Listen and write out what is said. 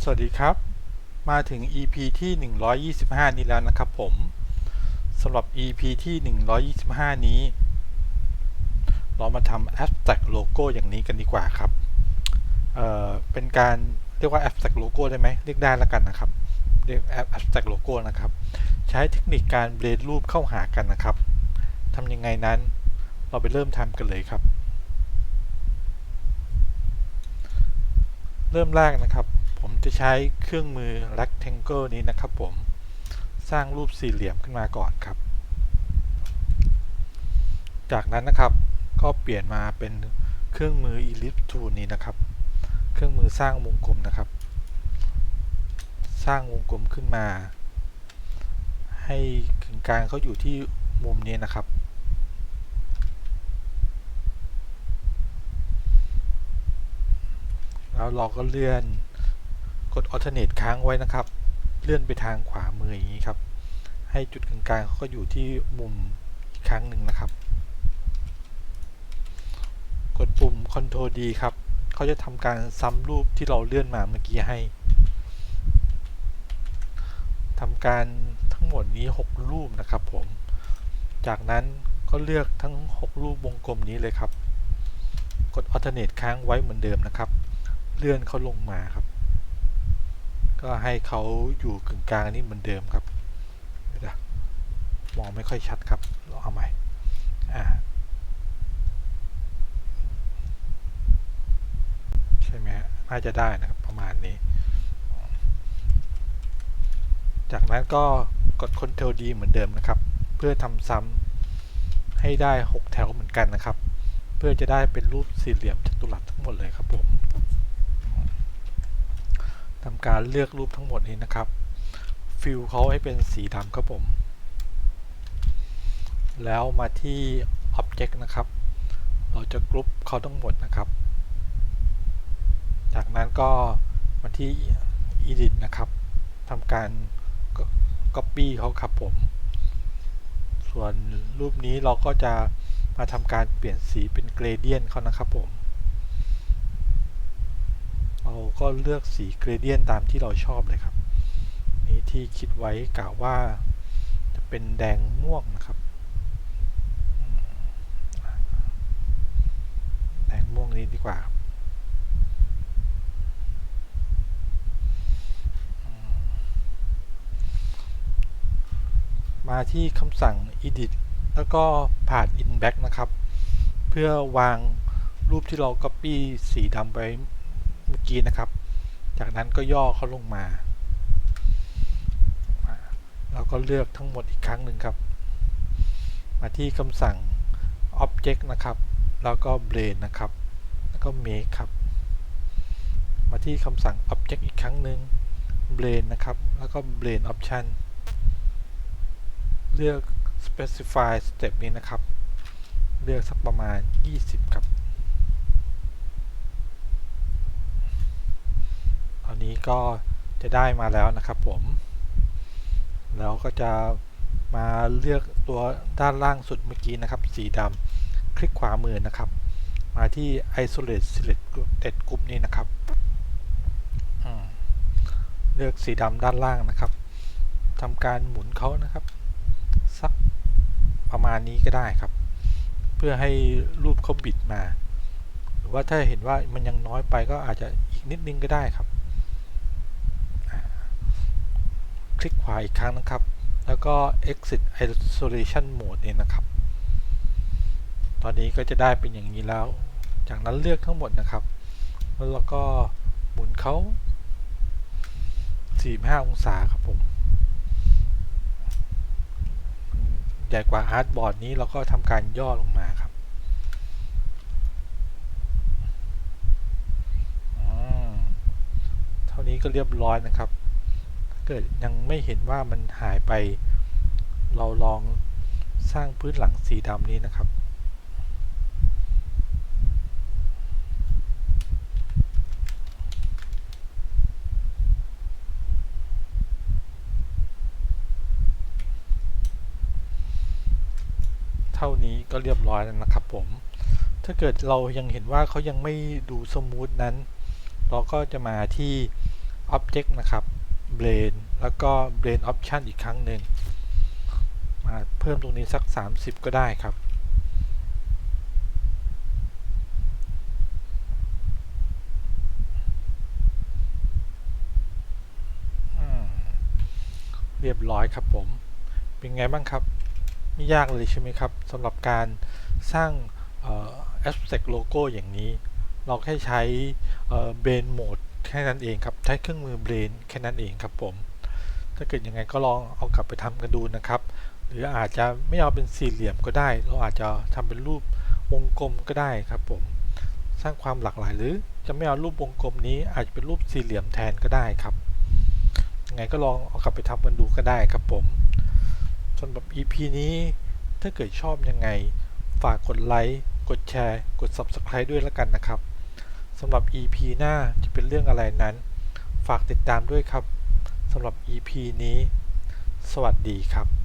สวัสดีครับมาถึง EP ที่125นี้แล้วนะครับผมสำหรับ EP ที่125นี้เรามาทำ Abstract Logo อย่างนี้กันดีกว่าครับเป็นการเรียกว่า Abstract Logo ได้ไหมเรียกได้แล้วกันนะครับเรียก Abstract Logo นะครับใช้เทคนิคการเบลนรูปเข้าหากันนะครับทำยังไงนั้นเราไปเริ่มทำกันเลยครับเริ่มแรกนะครับผมจะใช้เครื่องมือ Rectangle นี้นะครับผมสร้างรูปสี่เหลี่ยมขึ้นมาก่อนครับจากนั้นนะครับก็เปลี่ยนมาเป็นเครื่องมือ Ellipse Tool นี้นะครับเครื่องมือสร้างวงกลมนะครับสร้างวงกลมขึ้นมาให้กึ่งกลางเขาอยู่ที่มุมนี้นะครับแล้วเราก็เลื่อนกด Alternate ค้างไว้นะครับเลื่อนไปทางขวามืออย่างนี้ครับให้จุดกึ่งกลางเขาก็อยู่ที่มุมอีกครั้งหนึ่งนะครับกดปุ่ม Ctrl D ครับเขาจะทำการซ้ำรูปที่เราเลื่อนมาเมื่อกี้ให้ทำการทั้งหมดนี้6รูปนะครับผมจากนั้นก็เลือกทั้ง6รูปวงกลมนี้เลยครับกด Alternate ค้างไว้เหมือนเดิมนะครับเลื่อนเขาลงมาครับก็ให้เขาอยู่กึ่งกลางนี้เหมือนเดิมครับเดี๋ยวมองไม่ค่อยชัดครับลองเอาใหม่ใช่ไหมฮะน่าจะได้นะครับประมาณนี้จากนั้นก็กด Ctrl D เหมือนเดิมนะครับเพื่อทำซ้ำให้ได้6แถวเหมือนกันนะครับเพื่อจะได้เป็นรูปสี่เหลี่ยมจัตุรัสทั้งหมดเลยครับผมทำการเลือกรูปทั้งหมดนี้นะครับฟิลเขาให้เป็นสีดำครับผมแล้วมาที่ Object นะครับเราจะกรุ๊ปเขาทั้งหมดนะครับจากนั้นก็มาที่ Edit นะครับทำการ Copy เขาครับผมส่วนรูปนี้เราก็จะมาทำการเปลี่ยนสีเป็น Gradient เขานะครับผมเราก็เลือกสี Gradient ตามที่เราชอบเลยครับนี่ที่คิดไว้กะว่าจะเป็นแดงม่วงนะครับแดงม่วงนี้ดีกว่ามาที่คำสั่ง edit แล้วก็ผ่าน in back นะครับเพื่อวางรูปที่เรา copy สีดำไปเมื่อกี้นะครับจากนั้นก็ย่อเขาลงมาแล้วก็เลือกทั้งหมดอีกครั้งหนึ่งครับมาที่คำสั่ง object นะครับแล้วก็ blend นะครับแล้วก็ make ครับมาที่คำสั่ง object อีกครั้งหนึ่ง blend นะครับแล้วก็ blend option เลือก specify step นี้นะครับเลือกสักประมาณ20ครับตอนนี้ก็จะได้มาแล้วนะครับผมแล้วก็จะมาเลือกตัวด้านล่างสุดเมื่อกี้นะครับสีดำคลิกขวามือนะครับมาที่ isolate selected group นี้นะครับเลือกสีดำด้านล่างนะครับทำการหมุนเขานะครับสักประมาณนี้ก็ได้ครับเพื่อให้รูปเขาบิดมาหรือว่าถ้าเห็นว่ามันยังน้อยไปก็อาจจะอีกนิดนึงก็ได้ครับคลิกขวาอีกครั้งนะครับแล้วก็ exit isolation mode นี่นะครับตอนนี้ก็จะได้เป็นอย่างนี้แล้วจากนั้นเลือกทั้งหมดนะครับแล้วก็หมุนเขา45องศาครับผมใหญ่กว่าอาร์ตบอร์ดนี้เราก็ทำการย่อลงมาครับเท่านี้ก็เรียบร้อยนะครับเกิดยังไม่เห็นว่ามันหายไปเราลองสร้างพื้นหลังสีดำนี้นะครับเท่านี้ก็เรียบร้อยแล้วนะครับผมถ้าเกิดเรายังเห็นว่าเขายังไม่ดูสมูทนั้นเราก็จะมาที่ Object นะครับ Blend แล้วก็ Blend Option อีกครั้งหนึ่งมาเพิ่มตรงนี้สัก30ก็ได้ครับเรียบร้อยครับผมเป็นไงบ้างครับไม่ยากเลยใช่ไหมครับสำหรับการสร้างabstract logo อย่างนี้เราแค่ใช้ Blend Mode แค่นั้นเองครับใช้เครื่องมือ Blend แค่นั้นเองครับผมถ้าเกิดยังไงก็ลองเอากลับไปทำกันดูนะครับหรืออาจจะไม่เอาเป็นสี่เหลี่ยมก็ได้เราอาจจะทำเป็นรูปวงกลมก็ได้ครับผมสร้างความหลากหลายหรือจะไม่เอารูปวงกลมนี้อาจจะเป็นรูปสี่เหลี่ยมแทนก็ได้ครับยังไงก็ลองเอากลับไปทำกันดูก็ได้ครับผมสำหรับ EP นี้ถ้าเกิดชอบยังไงฝากกดไลค์กดแชร์กด Subscribe ด้วยแล้วกันนะครับสำหรับ EP หน้าจะเป็นเรื่องอะไรนั้นฝากติดตามด้วยครับสำหรับ EP นี้สวัสดีครับ